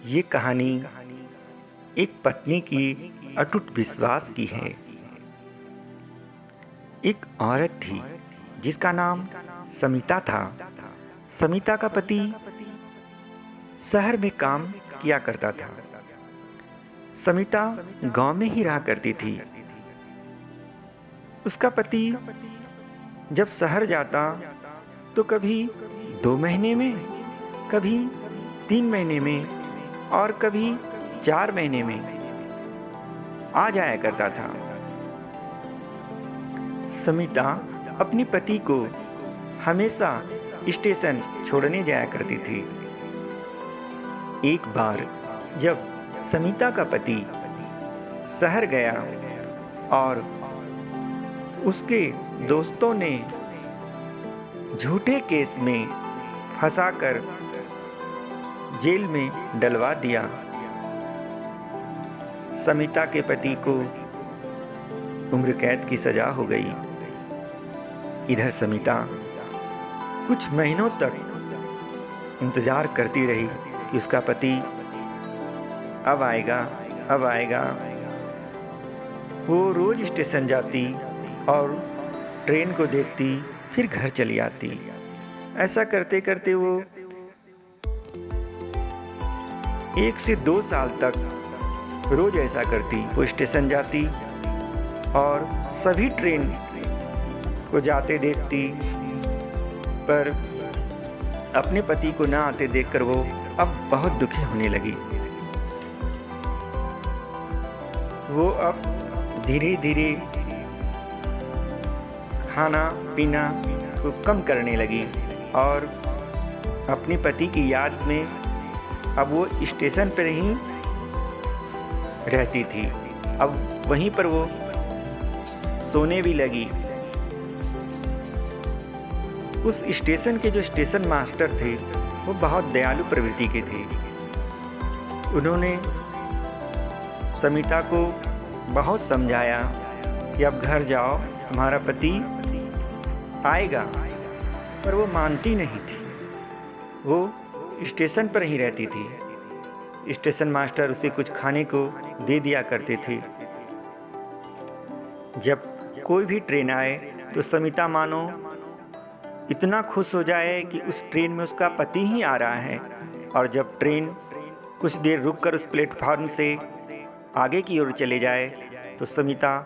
ये कहानी एक पत्नी की अटूट विश्वास की है। एक औरत थी जिसका नाम समिता था। समिता का पति शहर में काम किया करता था। समिता गांव में ही रहा करती थी। उसका पति जब शहर जाता तो कभी 2 महीने में, कभी 3 महीने में और कभी 4 महीने में आ जाया करता था। समिता अपने पति को हमेशा स्टेशन छोड़ने जाया करती थी। एक बार जब समिता का पति शहर गया और उसके दोस्तों ने झूठे केस में फंसाकर जेल में डलवा दिया। समिता के पति को उम्र कैद की सजा हो गई। इधर समिता कुछ महीनों तक इंतजार करती रही कि उसका पति अब आएगा, अब आएगा। वो रोज स्टेशन जाती और ट्रेन को देखती, फिर घर चली आती। ऐसा करते करते वो 1 से 2 साल तक रोज ऐसा करती। वो स्टेशन जाती और सभी ट्रेन को जाते देखती, पर अपने पति को ना आते देखकर वो अब बहुत दुखी होने लगी। वो अब धीरे धीरे खाना पीना को कम करने लगी और अपने पति की याद में अब वो स्टेशन पर ही रहती थी। अब वहीं पर वो सोने भी लगी। उस स्टेशन के जो स्टेशन मास्टर थे वो बहुत दयालु प्रवृत्ति के थे। उन्होंने समिता को बहुत समझाया कि अब घर जाओ, तुम्हारा पति आएगा, पर वो मानती नहीं थी। वो स्टेशन पर ही रहती थी। स्टेशन मास्टर उसे कुछ खाने को दे दिया करते थे। जब कोई भी ट्रेन आए तो समिता मानो इतना खुश हो जाए कि उस ट्रेन में उसका पति ही आ रहा है। और जब ट्रेन कुछ देर रुककर उस प्लेटफॉर्म से आगे की ओर चले जाए तो समिता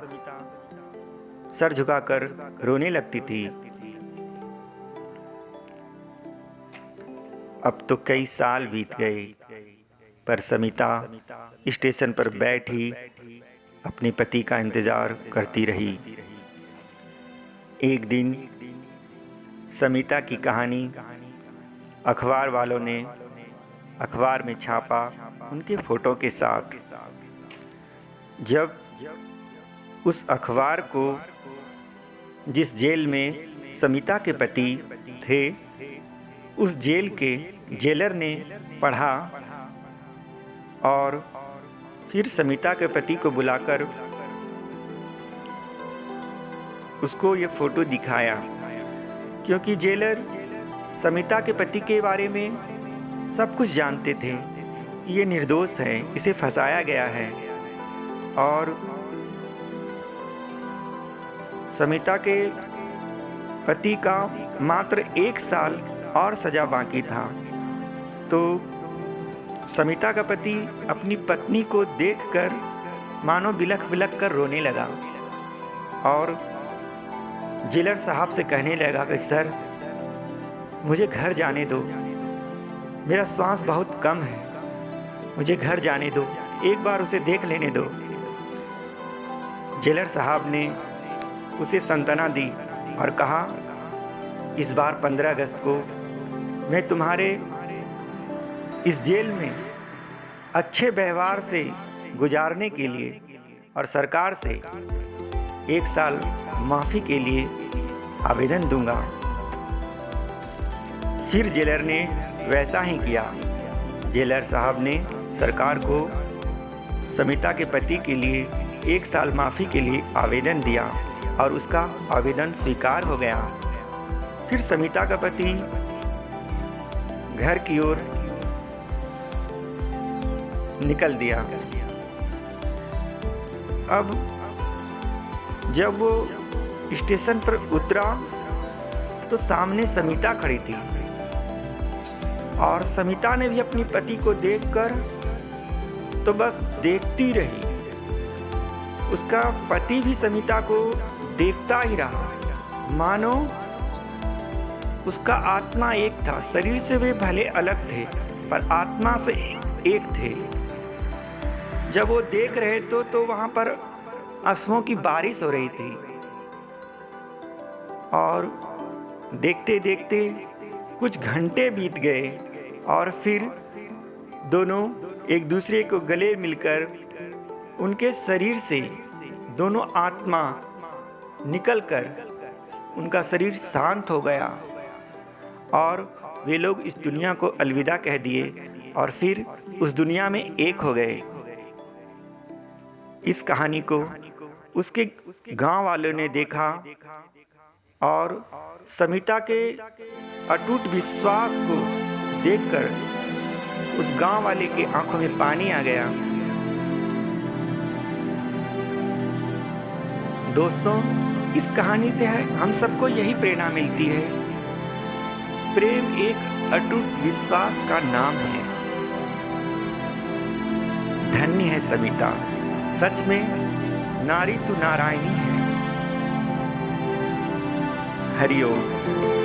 सर झुकाकर रोने लगती थी। अब तो कई साल बीत गए, पर समिता स्टेशन पर बैठी अपने पति का इंतजार करती रही। एक दिन समिता की कहानी अखबार वालों ने अखबार में छापा, उनके फोटो के साथ। जब उस अखबार को जिस जेल में समिता के पति थे, उस जेल के जेलर ने पढ़ा और फिर समिता के पति को बुलाकर उसको ये फोटो दिखाया, क्योंकि जेलर समिता के पति के बारे में सब कुछ जानते थे। ये निर्दोष है, इसे फंसाया गया है और समिता के पति का मात्र 1 साल और सजा बाकी था। तो समिता का पति अपनी पत्नी को देखकर मानो बिलख बिलख कर रोने लगा और जेलर साहब से कहने लगा कि सर, मुझे घर जाने दो, मेरा श्वास बहुत कम है, मुझे घर जाने दो, एक बार उसे देख लेने दो। जेलर साहब ने उसे सांत्वना दी और कहा, इस बार 15 अगस्त को मैं तुम्हारे इस जेल में अच्छे व्यवहार से गुजारने के लिए और सरकार से 1 साल माफ़ी के लिए आवेदन दूंगा। फिर जेलर ने वैसा ही किया। जेलर साहब ने सरकार को समिता के पति के लिए 1 साल माफ़ी के लिए आवेदन दिया और उसका आवेदन स्वीकार हो गया। फिर समिता का पति घर की ओर निकल दिया। अब जब वो स्टेशन पर उतरा तो सामने समिता खड़ी थी और समिता ने भी अपनी पति को देखकर तो बस देखती रही। उसका पति भी समिता को देखता ही रहा, मानो उसका आत्मा एक था। शरीर से वे भले अलग थे पर आत्मा से एक थे। जब वो देख रहे तो वहां पर आंसुओं की बारिश हो रही थी और देखते देखते कुछ घंटे बीत गए और फिर दोनों एक दूसरे को गले मिलकर उनके शरीर से दोनों आत्मा निकलकर उनका शरीर शांत हो गया और वे लोग इस दुनिया को अलविदा कह दिए और फिर उस दुनिया में एक हो गए। इस कहानी को उसके गांव वालों ने देखा और समिता के अटूट विश्वास को देखकर उस गांव वाले के आंखों में पानी आ गया। दोस्तों, इस कहानी से हम सबको यही प्रेरणा मिलती है, प्रेम एक अटूट विश्वास का नाम है। धन्य है समिता, सच में नारी तू नारायणी है। हरि ओम।